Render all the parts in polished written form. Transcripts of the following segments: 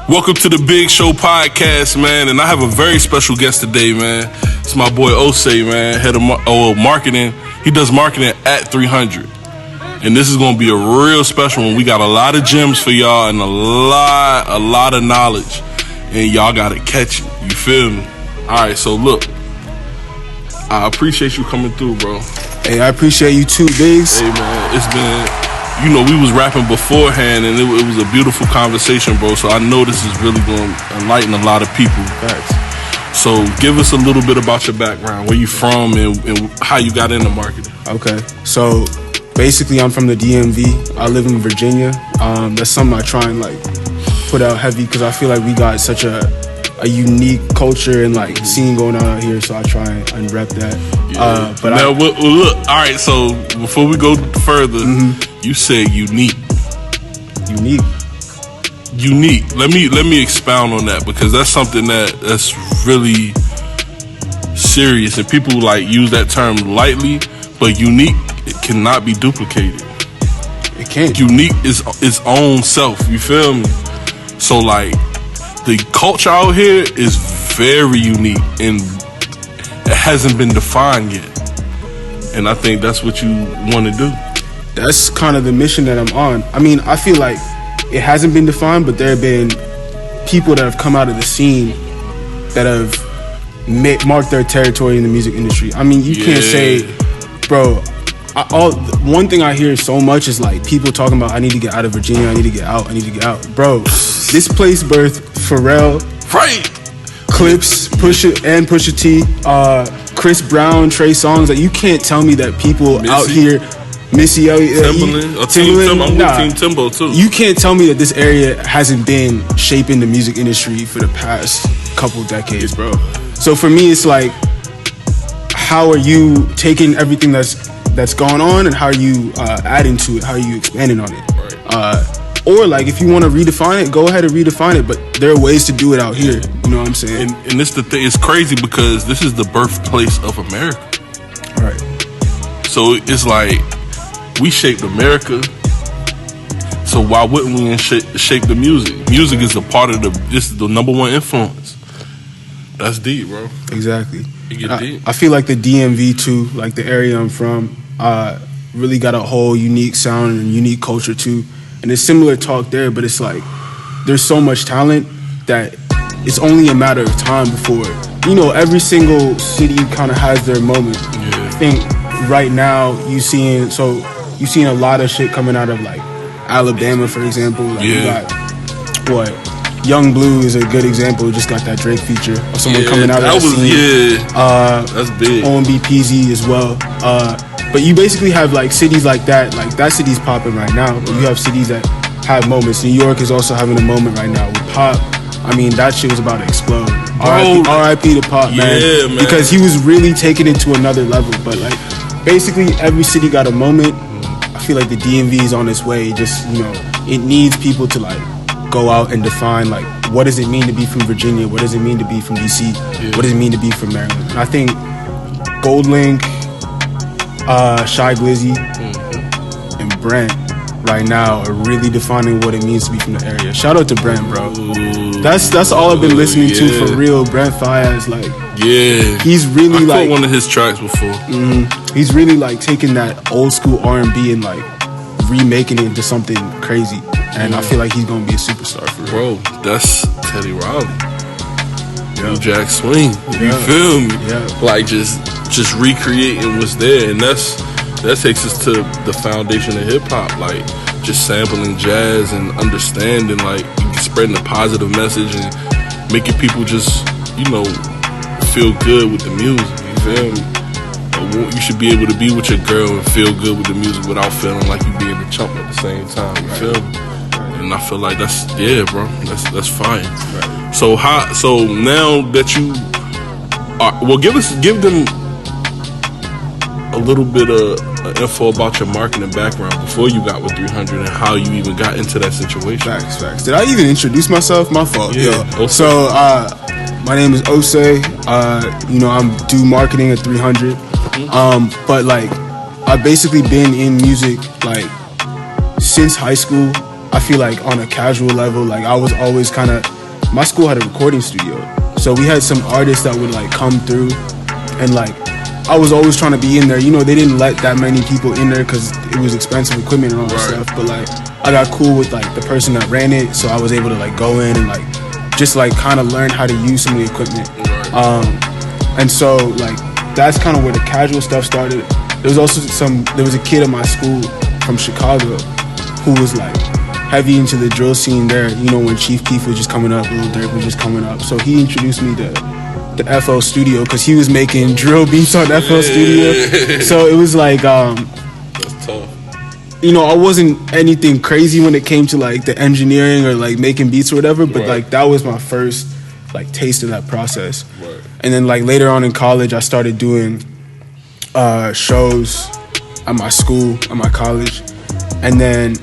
Welcome to the Big Show podcast, man, and I have a very special guest today, man. It's my boy Ose, man, head of marketing. He does marketing at 300, and this is gonna be a real special one. We got a lot of gems for y'all and a lot of knowledge, and y'all gotta catch it. You feel me? All right, so look, I appreciate you coming through, bro. Hey, I appreciate you too, Biggs. Hey, man, it's been. You know, we was rapping beforehand, and it was a beautiful conversation, bro. So I know this is really going to enlighten a lot of people. Facts. So give us a little bit about your background, where you from, and how you got into marketing. Okay, so basically I'm from the DMV. I live in Virginia. That's something I try and like put out heavy because I feel like we got such a unique culture and like scene going on out here. So I try and rep that. Yeah. But now, look, all right. So before we go further, you said unique. Let me expound on that because that's something that's really serious, and people like use that term lightly. But unique, it cannot be duplicated. It can't. Unique is its own self. You feel me? So like the culture out here is very unique and it hasn't been defined yet. And I think that's what you want to do. That's kind of the mission that I'm on. I mean, I feel like it hasn't been defined, but there have been people that have come out of the scene that have marked their territory in the music industry. I mean, you can't say, bro, one thing I hear so much is like people talking about, I need to get out of Virginia, I need to get out. Bro, this place birthed Pharrell, right? Clips, Pusha T, Chris Brown, Trey Songz. Like, you can't tell me that people out here, Missy Elliott, Timbaland. I'm with Team Timbo too. You can't tell me that this area hasn't been shaping the music industry for the past couple decades, bro. So for me, it's like, how are you taking everything that's going on, and how are you adding to it? How are you expanding on it? Right. Or like, if you want to redefine it, go ahead and redefine it. But there are ways to do it out here. You know what I'm saying? And this the thing. It's crazy because this is the birthplace of America. Right. So it's like we shaped America. So why wouldn't we shape the music? Music is a part of this is the number one influence. That's deep, bro. Exactly. You get deep. I feel like the DMV too, like the area I'm from, really got a whole unique sound and unique culture too. And it's similar talk there, but it's like there's so much talent that it's only a matter of time before, you know, every single city kind of has their moment. Yeah. I think right now you seeing a lot of shit coming out of like Alabama, for example. Like, you got Young Blue is a good example. Just got that Drake feature of someone coming out of that scene. That's big. OMB PZ as well. But you basically have like cities like that city's popping right now. But you have cities that have moments. New York is also having a moment right now with Pop. I mean, that shit was about to explode. R.I.P. to Pop, man. Yeah, man. Because he was really taking it to another level. But like, basically every city got a moment. I feel like the DMV is on its way. Just, you know, it needs people to like go out and define like, what does it mean to be from Virginia? What does it mean to be from DC? Yeah. What does it mean to be from Maryland? And I think Gold Link, Shy Glizzy, and Brent right now are really defining what it means to be from the area. Shout out to Brent, bro. That's all I've been listening to for real. Brent Fayez, like, he's really I like one of his tracks before. He's really like taking that old school R&B and like remaking it into something crazy. And I feel like he's gonna be a superstar for real. Bro, that's Teddy Riley. New Jack Swing. You feel me? Yeah. Like just recreating what's there, and that takes us to the foundation of hip hop, like just sampling jazz and understanding, like spreading a positive message and making people just, you know, feel good with the music. You feel me? You should be able to be with your girl and feel good with the music without feeling like you being a chump at the same time. You feel me? And I feel like that's bro. That's fine. Right. So now that you are, give them a little bit of info about your marketing background before you got with 300 and how you even got into that situation. Facts. Did I even introduce myself? My fault. Yeah. So my name is Ose. You know, I'm do marketing at 300. But like, I've basically been in music like since high school. I feel like on a casual level, like I was always kind of my school had a recording studio, so we had some artists that would like come through, and like I was always trying to be in there. You know, they didn't let that many people in there because it was expensive equipment and all that stuff. But like, I got cool with like the person that ran it, so I was able to like go in and like just like kind of learn how to use some of the equipment. And so like that's kind of where the casual stuff started. There was a kid at my school from Chicago who was like heavy into the drill scene there. You know, when Chief Keef was just coming up, Lil Durk was just coming up. So he introduced me to the FL Studio because he was making drill beats on FL Studio. So it was like, that's tough. You know, I wasn't anything crazy when it came to like the engineering or like making beats or whatever, but like that was my first like taste of that process. And then like later on in college, I started doing shows at my school, at my college, and then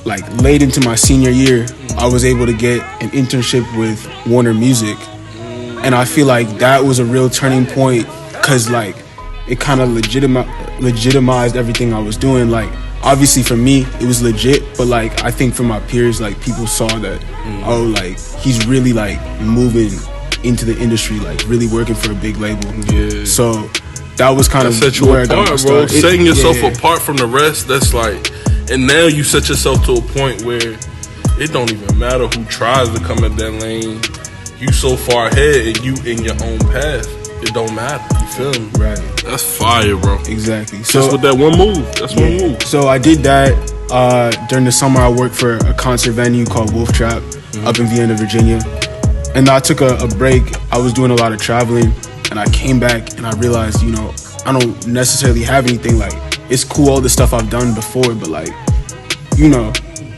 like late into my senior year, I was able to get an internship with Warner Music. And I feel like that was a real turning point because like it kind of legitimized everything I was doing. Like obviously for me it was legit, but like I think for my peers, like people saw that oh, like he's really like moving into the industry, like really working for a big label. So that was kind of where I got my start. Setting yourself apart from the rest, that's like, and now you set yourself to a point where it don't even matter who tries to come in that lane. You so far ahead and you in your own path, it don't matter. You feel me? Right. That's fire, bro. Exactly. So just with that one move. That's one move. So I did that. During the summer, I worked for a concert venue called Wolf Trap up in Vienna, Virginia. And I took a break. I was doing a lot of traveling, and I came back and I realized, you know, I don't necessarily have anything. Like, it's cool all the stuff I've done before, but like, you know,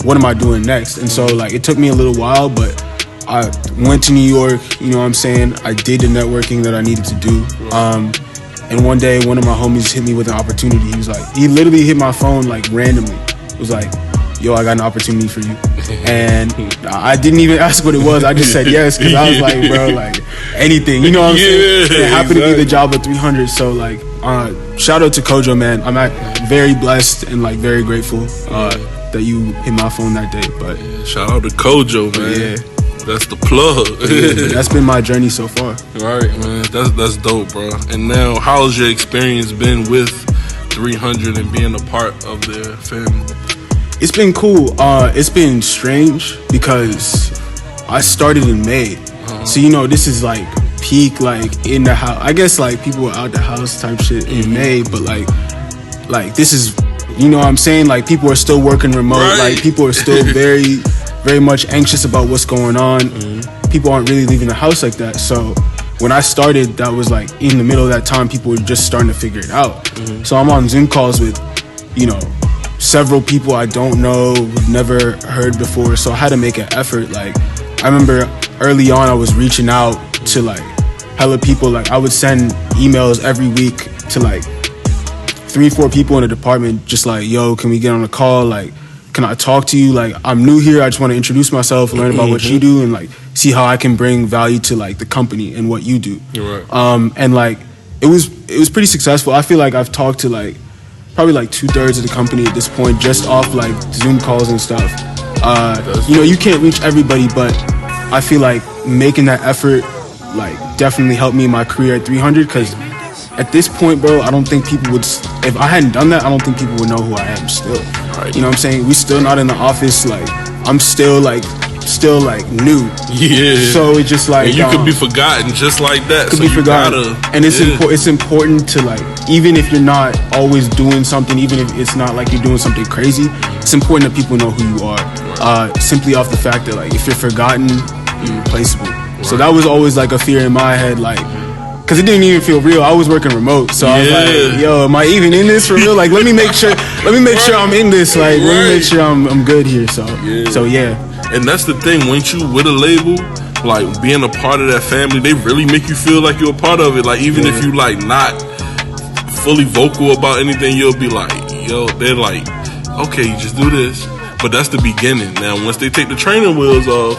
what am I doing next? And so like it took me a little while, but I went to New York, you know what I'm saying? I did the networking that I needed to do. And one day, one of my homies hit me with an opportunity. He was like, he literally hit my phone like randomly. It was like, yo, I got an opportunity for you. And I didn't even ask what it was. I just said yes, because I was like, bro, like anything. You know what I'm saying? It happened to be the job of 300. So like, shout out to Kojo, man. I'm very blessed and like very grateful that you hit my phone that day. But shout out to Kojo, man. That's the plug. That's been my journey so far. All right, man. That's dope, bro. And now, how's your experience been with 300 and being a part of their family? It's been cool. It's been strange because I started in May. So, you know, this is like peak, like in the house. I guess like people were out the house type shit in May, but like this is, you know what I'm saying? Like people are still working remote. Like people are still very much anxious about what's going on. People aren't really leaving the house like that. So when I started, that was like in the middle of that time, people were just starting to figure it out. So I'm on Zoom calls with, you know, several people I don't know, never heard before. So I had to make an effort. Like I remember early on, I was reaching out to like hella people. Like I would send emails every week to like 3-4 people in the department, just like, yo, can we get on a call? Like, can I talk to you? Like, I'm new here. I just want to introduce myself, learn about what you do, and like see how I can bring value to like the company and what you do. And like it was pretty successful. I feel like I've talked to like probably like 2/3 of the company at this point, just off like Zoom calls and stuff. You know, you can't reach everybody, but I feel like making that effort like definitely helped me in my career at 300. Because at this point, bro, I don't think people would. If I hadn't done that, I don't think people would know who I am still. You know what I'm saying? We still not in the office. Like I'm still like new. So it's just like and you could be forgotten just like that. Could so be forgotten. And it's important to like, even if you're not always doing something, even if it's not like you're doing something crazy, it's important that people know who you are. Simply off the fact that like if you're forgotten, you're replaceable. So that was always like a fear in my head, like. Cause it didn't even feel real. I was working remote, so I was like, "Yo, am I even in this for real? Like, let me make sure I'm in this. Like, let me make sure I'm good here." So yeah. And that's the thing. Once you with a label, like being a part of that family, they really make you feel like you're a part of it. Like even if you like not fully vocal about anything, you'll be like, "Yo," they're like, "Okay, just do this." But that's the beginning. Now, once they take the training wheels off,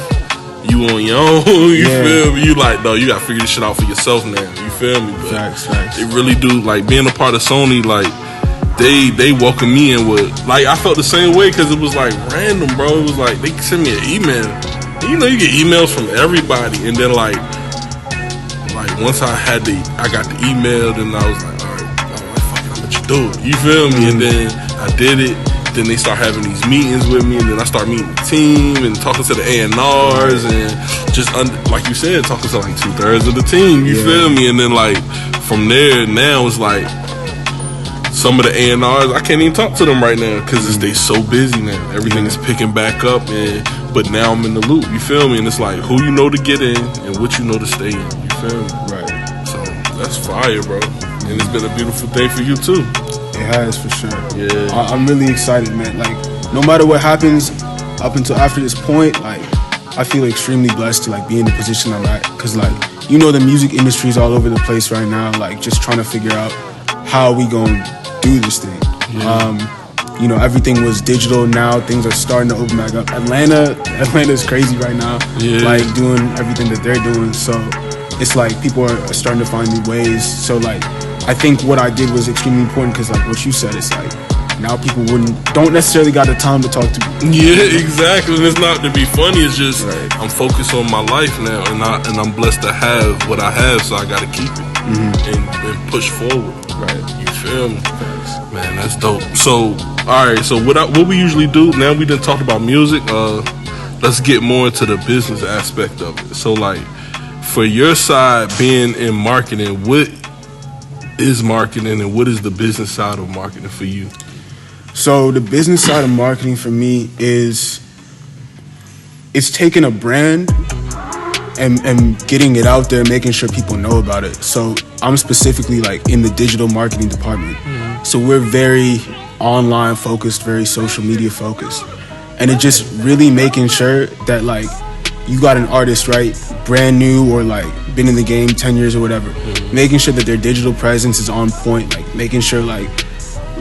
you on your own, you feel me? You like, no, you gotta figure this shit out for yourself now. You feel me? But facts. They really do. Like being a part of Sony, like they welcome me in with, like I felt the same way because it was like random, bro. It was like they sent me an email You know, you get emails from everybody, and then like once I got the email, then I was like, all right, fuck it, I'll let you do it. You feel me? And then I did it. Then they start having these meetings with me, and then I start meeting the team and talking to the A&Rs, and just like you said, talking to like 2/3 of the team. You feel me? And then like from there, now it's like some of the A&Rs, I can't even talk to them right now because they so busy now. Everything is picking back up, but now I'm in the loop. You feel me? And it's like who you know to get in and what you know to stay in. You feel me? Right. So that's fire, bro. And it's been a beautiful thing for you too. It has, for sure. Yeah. I'm really excited, man. Like, no matter what happens up until after this point, like, I feel extremely blessed to like be in the position I'm at. Cause like, you know, the music industry is all over the place right now. Like, just trying to figure out how we gonna do this thing. You know, everything was digital. Now things are starting to open back up. Atlanta's crazy right now. Yeah. Like doing everything that they're doing. So it's like people are starting to find new ways. So like, I think what I did was extremely important because like what you said, it's like now people don't necessarily got the time to talk to me. Yeah, exactly. And it's not to be funny. It's just I'm focused on my life now, and I'm blessed to have what I have. So I got to keep it and push forward. Right. You feel me? Man, that's dope. So, all right. So what we usually do now? We done talked about music. Let's get more into the business aspect of it. So, like, for your side, being in marketing, what is marketing and what is the business side of marketing for you? So the business side of marketing for me it's taking a brand and getting it out there, making sure people know about it. So I'm specifically like in the digital marketing department. So we're very online focused, very social media focused. And it just really making sure that like you got an artist, right, brand new or like been in the game 10 years or whatever, making sure that their digital presence is on point, like making sure like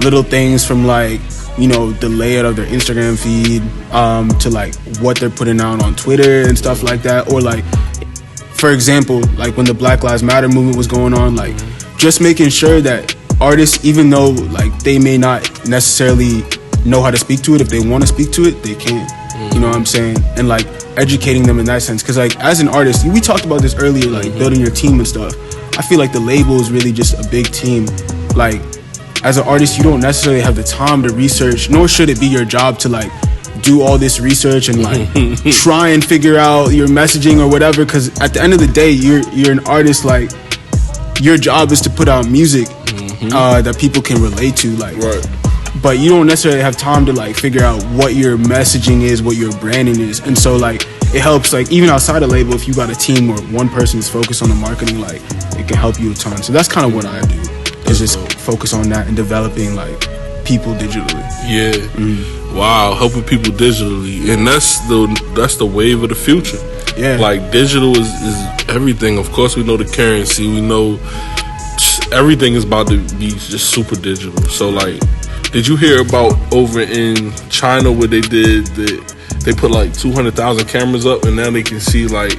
little things from like, you know, the layout of their Instagram feed to like what they're putting out on Twitter and stuff like that. Or like, for example, like when the Black Lives Matter movement was going on, like just making sure that artists, even though like they may not necessarily know how to speak to it, if they want to speak to it, they can. You know what I'm saying? And like educating them in that sense. Because like as an artist, we talked about this earlier, like building your team and stuff. I feel like the label is really just a big team. Like as an artist, you don't necessarily have the time to research, nor should it be your job to like do all this research and like try and figure out your messaging or whatever. Because at the end of the day, you're an artist. Like your job is to put out music that people can relate to. Like, but you don't necessarily have time to like figure out what your messaging is, what your branding is. And so like it helps, like even outside of label, if you got a team or one person is focused on the marketing, like it can help you a ton. So that's kind of what I do, is just focus on that and developing like people digitally. Wow, helping people digitally. And that's the wave of the future. Like digital is everything. Of course we know the currency, we know everything is about to be just super digital. So like, did you hear about over in China where they put like 200,000 cameras up and now they can see like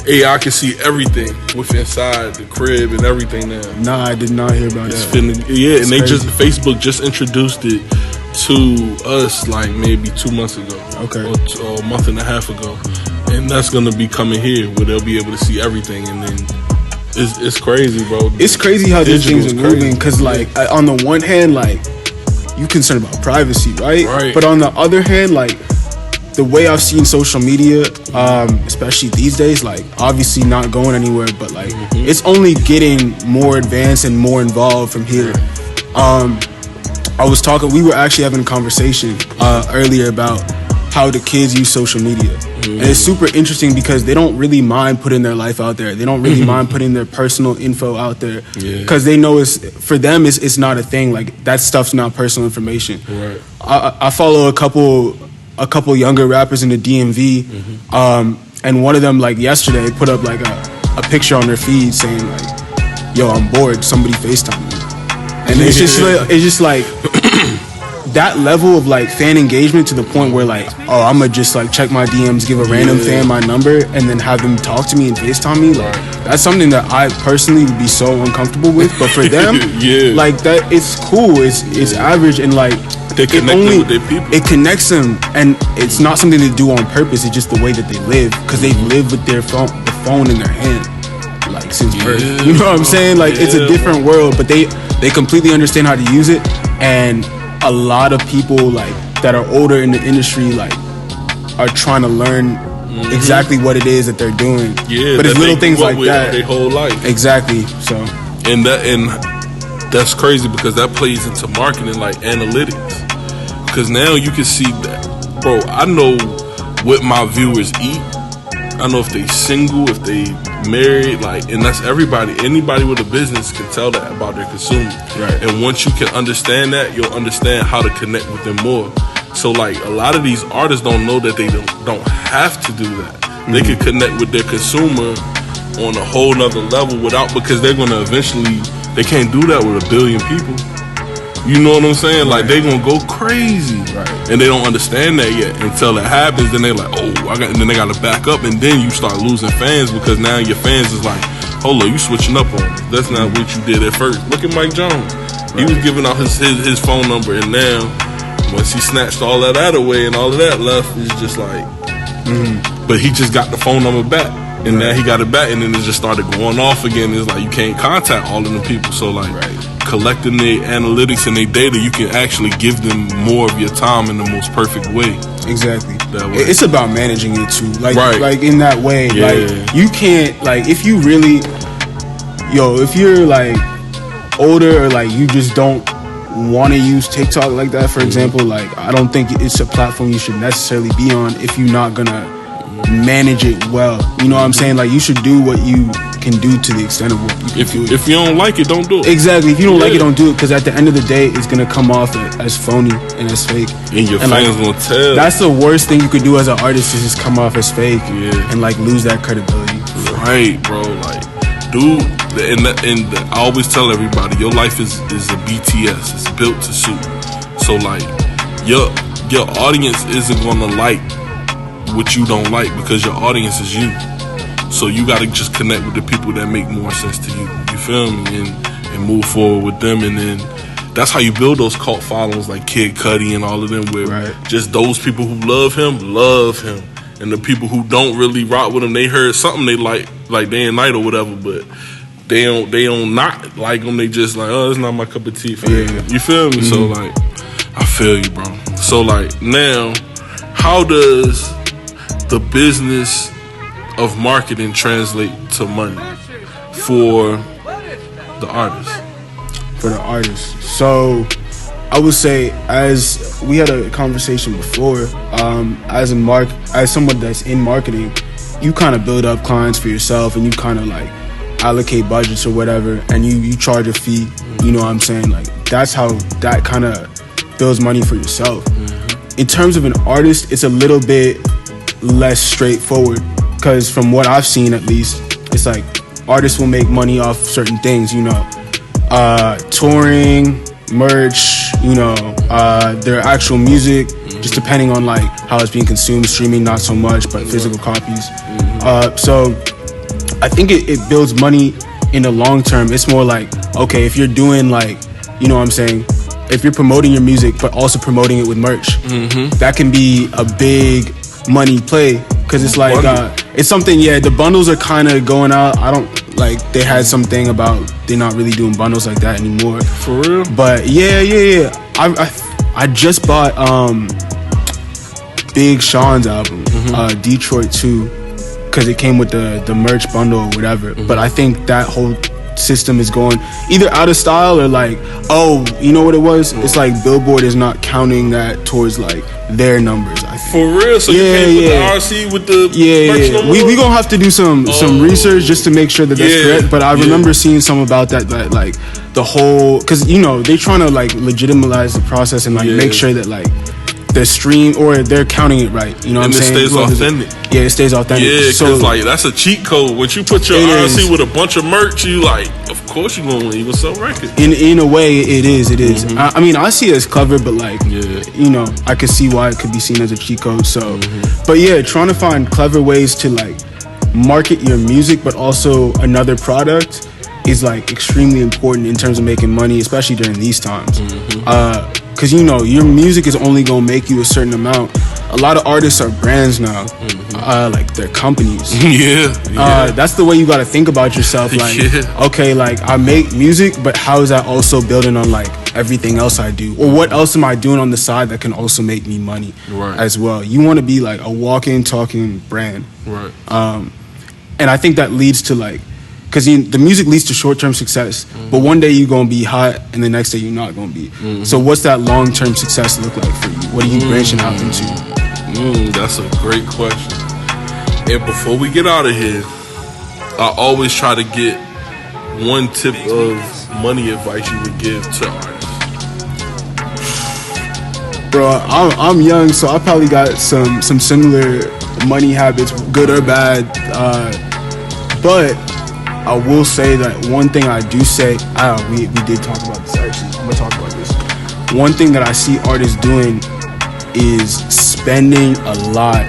AI can see everything with inside the crib and everything now? Nah, I did not hear about that. And they crazy. Facebook just introduced it to us like maybe 2 months ago. Or a month and a half ago. And that's gonna be coming here where they'll be able to see everything. And then it's crazy, bro. It's crazy how these things are moving, because like on the one hand, like you concerned about privacy, right? But on the other hand, like the way I've seen social media, especially these days, like obviously not going anywhere, but like it's only getting more advanced and more involved from here. We were actually having a conversation earlier about how the kids use social media. And it's super interesting because they don't really mind putting their life out there. They don't really mind putting their personal info out there, because they know for them it's not a thing. Like that stuff's not personal information. I follow a couple younger rappers in the DMV, and one of them like yesterday put up like a picture on their feed saying like, "Yo, I'm bored. Somebody FaceTime me." And it's just like that level of like fan engagement to the point where like, oh, I'm gonna just like check my DMs, give a random fan my number, and then have them talk to me and FaceTime me. Like that's something that I personally would be so uncomfortable with. But for them, like that, it's cool. It's average, and like they connect them with their people. It connects them, and it's not something they do on purpose. It's just the way that they live, because they live with the phone in their hand, like since birth. You know what I'm saying? Like it's a different world, but they completely understand how to use it. And a lot of people like that are older in the industry like are trying to learn exactly what it is that they're doing. But it's little things like that their whole life. Exactly. So and that's crazy, because that plays into marketing, like analytics. Because now you can see that, bro, I know what my viewers eat. I know if they single, if they married, like, and that's everybody. Anybody with a business can tell that about their consumers. Right. And once you can understand that, you'll understand how to connect with them more. So, like, a lot of these artists don't know that they don't have to do that. They can connect with their consumer on a whole nother level because they're gonna eventually. They can't do that with a billion people. You know what I'm saying? Like, they gonna go crazy. Right. And they don't understand that yet until it happens. Then they're like, oh, and then they gotta back up. And then you start losing fans, because now your fans is like, hold on, you switching up on us. That's not what you did at first. Look at Mike Jones. He was giving out his phone number, and now, once he snatched all that away and all of that left, it's just like, but he just got the phone number back. And now he got it back, and then it just started going off again. It's like you can't contact all of them people. So like collecting their analytics and their data, you can actually give them more of your time in the most perfect way. Exactly. That way. It's about managing it too. Like in that way. Yeah. Like you can't, like, if you really, if you're like older, or like you just don't want to use TikTok like that, for example, like I don't think it's a platform you should necessarily be on if you're not gonna manage it well. You know what I'm saying? Like you should do what you can do to the extent of what you can do. If you don't like it, don't do it. Exactly. If you don't like it, don't do it, because at the end of the day, it's gonna come off as phony and as fake. And your fans gonna tell. That's the worst thing you could do as an artist, is just come off as fake and like lose that credibility. Right, bro. Like, dude, and I always tell everybody, your life is a BTS. It's built to suit. So like, your audience isn't gonna like what you don't like, because your audience is you. So you gotta just connect with the people that make more sense to you. You feel me? And move forward with them, and then that's how you build those cult followings like Kid Cudi and all of them, where just those people who love him, and the people who don't really rock with him, they heard something they like Day and Night or whatever, but they don't not like them. They just like, oh, it's not my cup of tea. You feel me? So like, I feel you, bro. So like, now, how does the business of marketing translate to money for the artist? For the artist. So I would say, as we had a conversation before, as someone that's in marketing, you kind of build up clients for yourself, and you kind of like allocate budgets or whatever, and you charge a fee. You know what I'm saying? Like that's how that kind of builds money for yourself. In terms of an artist, it's a little bit less straightforward, because from what I've seen, at least, it's like artists will make money off certain things, touring, merch, their actual music, just depending on like how it's being consumed. Streaming, not so much, but physical copies. So I think it builds money in the long term. It's more like, okay, if you're doing like, you know what I'm saying, if you're promoting your music but also promoting it with merch, that can be a big money play, because it's like it's something. The bundles are kind of going out. I don't like, they had something about they're not really doing bundles like that anymore. For real? But I just bought Big Sean's album, Detroit 2, because it came with the merch bundle or whatever. But I think that whole system is going either out of style, or like, oh, you know what it was? It's like Billboard is not counting that towards like their numbers, I think. For real? So you can't put the RC with the merch no more? We gonna have to do some research just to make sure that that's correct. But I remember seeing some about that like the whole, because they trying to like legitimize the process and like make sure that like the stream, or they're counting it right. You know what I'm saying? And it stays authentic. It stays authentic. Yeah, because like that's a cheat code. When you put your RC with a bunch of merch, you like, of course you gonna win. You gonna sell records. In a way, it is. I mean, I see it as clever, but like, you know, I could see why it could be seen as a cheat code. So, but yeah, trying to find clever ways to like market your music, but also another product is like extremely important in terms of making money, especially during these times. Because you know, your music is only gonna make you a certain amount. A lot of artists are brands now, like they're companies. That's the way you gotta think about yourself. Like, okay, like I make music, but how is that also building on like everything else I do? Or what else am I doing on the side that can also make me money as well? You want to be like a walking, talking brand. And I think that leads to like, because the music leads to short-term success, but one day you're gonna be hot and the next day you're not gonna be. So what's that long-term success look like for you? What are you branching out into? That's a great question. And before we get out of here, I always try to get one tip of money advice you would give to artists. Bro, I'm young, so I probably got some similar money habits, good or bad. But I will say that one thing I do say, we did talk about this actually. I'm gonna talk about this. One thing that I see artists doing is spending a lot,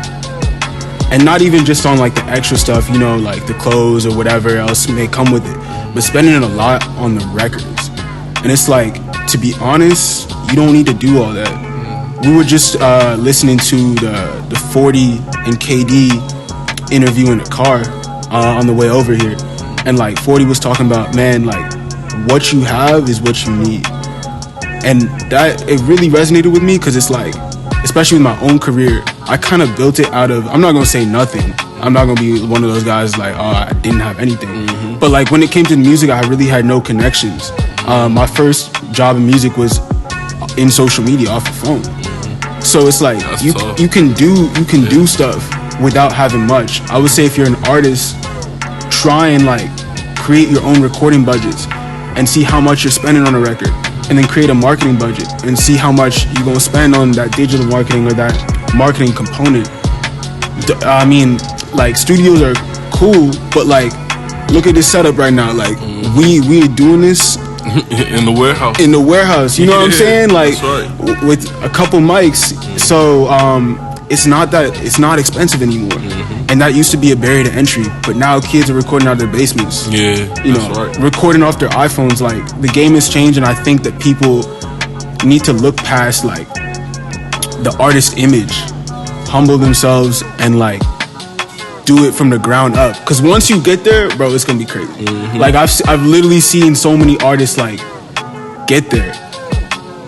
and not even just on like the extra stuff, you know, like the clothes or whatever else may come with it, but spending a lot on the records. And it's like, to be honest, you don't need to do all that. We were just listening to the 40 and KD interview in the car on the way over here, and like 40 was talking about, man, like what you have is what you need. And that, it really resonated with me, because it's like, especially with my own career, I kind of built it out of, I'm not gonna say nothing, I'm not gonna be one of those guys like, oh, I didn't have anything, but like when it came to music, I really had no connections. My first job in music was in social media off the phone. So it's like, you can do stuff without having much. I would say if you're an artist, try and like create your own recording budgets and see how much you're spending on a record, and then create a marketing budget and see how much you're gonna spend on that digital marketing or that marketing component. I mean, like, studios are cool, but like, look at this setup right now. Like, we doing this in the warehouse. You know what I'm saying? Like, with a couple mics. So it's not expensive anymore. And that used to be a barrier to entry, but now kids are recording out of their basements. Recording off their iPhones. Like, the game has changed, and I think that people need to look past like the artist image, humble themselves, and like do it from the ground up. Because once you get there, bro, it's gonna be crazy. Like, I've literally seen so many artists like get there,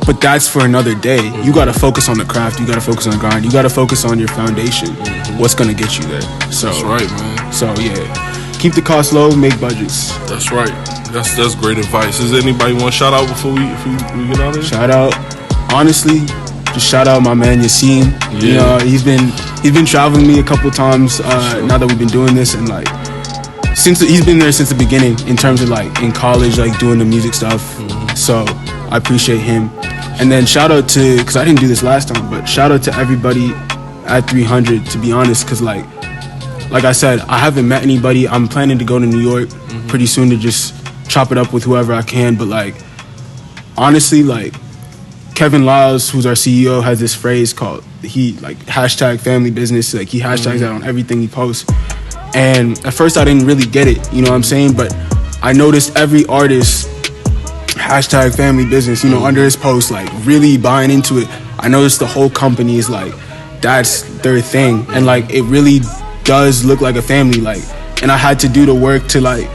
but that's for another day. You gotta focus on the craft. You gotta focus on the grind. You gotta focus on your foundation. What's gonna get you there? So that's right, man. So yeah, keep the cost low, make budgets. That's right. That's great advice. Does anybody want to shout out before we get out of here? Shout out, honestly, just shout out my man Yassine. You know, he's been traveling me a couple times now that we've been doing this, and like he's been there since the beginning in terms of like in college, like doing the music stuff. So I appreciate him. And then shout out to, because I didn't do this last time, but shout out to everybody at 300, to be honest, because like I said, I haven't met anybody. I'm planning to go to New York pretty soon to just chop it up with whoever I can. But like, honestly, like Kevin Lyles, who's our CEO, has this phrase called, he like #family_business. Like, he hashtags that on everything he posts. And at first I didn't really get it, you know what I'm saying? But I noticed every artist #family_business, you know, under his post, like really buying into it. I noticed the whole company is like, that's their thing. And like, it really does look like a family. Like, and I had to do the work to like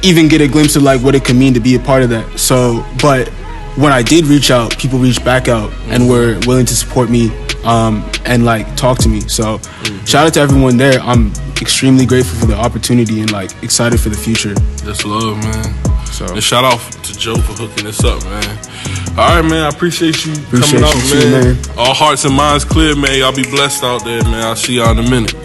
even get a glimpse of like what it could mean to be a part of that. So, but when I did reach out, people reached back out and were willing to support me and like talk to me. So shout out to everyone there. I'm extremely grateful for the opportunity and like excited for the future. That's love, man. So, and shout out to Joe for hooking this up, man. All right, man. I appreciate you coming out, man. All hearts and minds clear, man. Y'all be blessed out there, man. I'll see y'all in a minute.